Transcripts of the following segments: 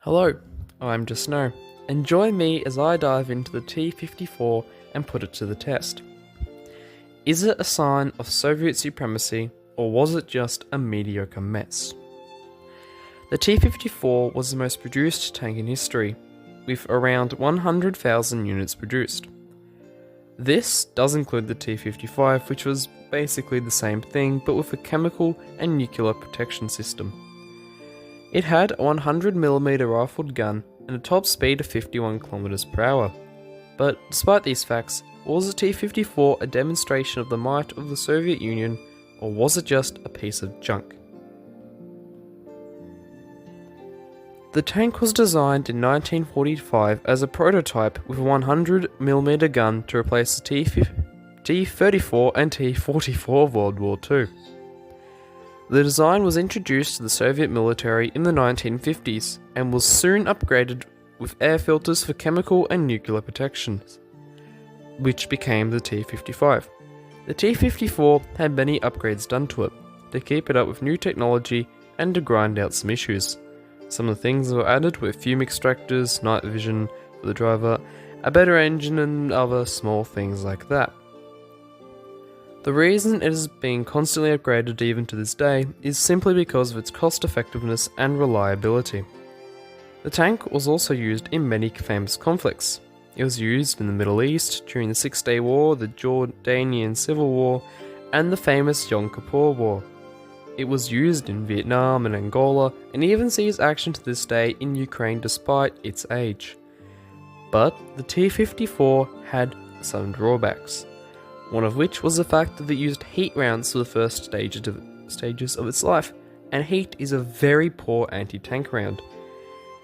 Hello, I'm Just Snow, and join me as I dive into the T-54 and put it to the test. Is it a sign of Soviet supremacy, or was it just a mediocre mess? The T-54 was the most produced tank in history, with around 100,000 units produced. This does include the T-55, which was basically the same thing but with a chemical and nuclear protection system. It had a 100mm rifled gun and a top speed of 51 km per hour. But despite these facts, was the T-54 a demonstration of the might of the Soviet Union, or was it just a piece of junk? The tank was designed in 1945 as a prototype with a 100mm gun to replace the T-34 and T-44 of World War II. The design was introduced to the Soviet military in the 1950s and was soon upgraded with air filters for chemical and nuclear protection, which became the T-55. The T-54 had many upgrades done to it to keep it up with new technology and to grind out some issues. Some of the things that were added were fume extractors, night vision for the driver, a better engine and other small things like that. The reason it is being constantly upgraded even to this day is simply because of its cost effectiveness and reliability. The tank was also used in many famous conflicts. It was used in the Middle East during the Six-Day War, the Jordanian Civil War, and the famous Yom Kippur War. It was used in Vietnam and Angola, and even sees action to this day in Ukraine despite its age. But the T-54 had some drawbacks, one of which was the fact that it used heat rounds for the first stages of its life, and heat is a very poor anti-tank round.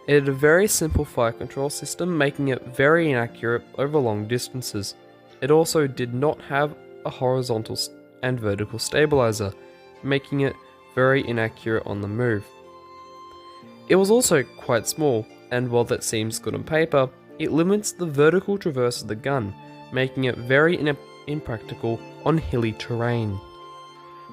It had a very simple fire control system, making it very inaccurate over long distances. It also did not have a horizontal and vertical stabilizer, making it very inaccurate on the move. It was also quite small, and while that seems good on paper, it limits the vertical traverse of the gun, making it very impractical on hilly terrain.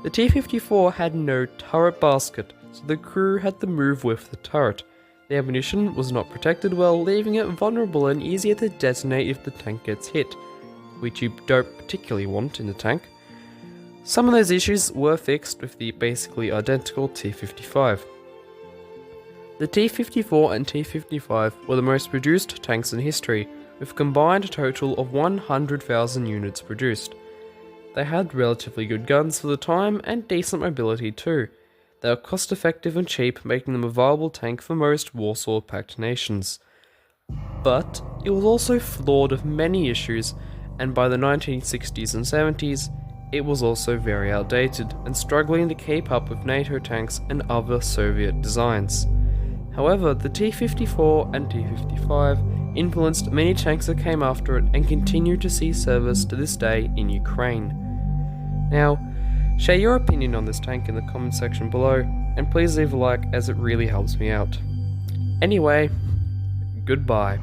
The T-54 had no turret basket, so the crew had to move with the turret. The ammunition was not protected well, leaving it vulnerable and easier to detonate if the tank gets hit, which you don't particularly want in the tank. Some of those issues were fixed with the basically identical T-55. The T-54 and T-55 were the most produced tanks in history, with a combined total of 100,000 units produced. They had relatively good guns for the time and decent mobility too. They were cost effective and cheap, making them a viable tank for most Warsaw-packed nations. But it was also flawed with many issues, and by the 1960s and 70s, it was also very outdated and struggling to keep up with NATO tanks and other Soviet designs. However, the T-54 and T-55 influenced many tanks that came after it and continue to see service to this day in Ukraine. Now, share your opinion on this tank in the comment section below, and please leave a like as it really helps me out. Anyway, goodbye.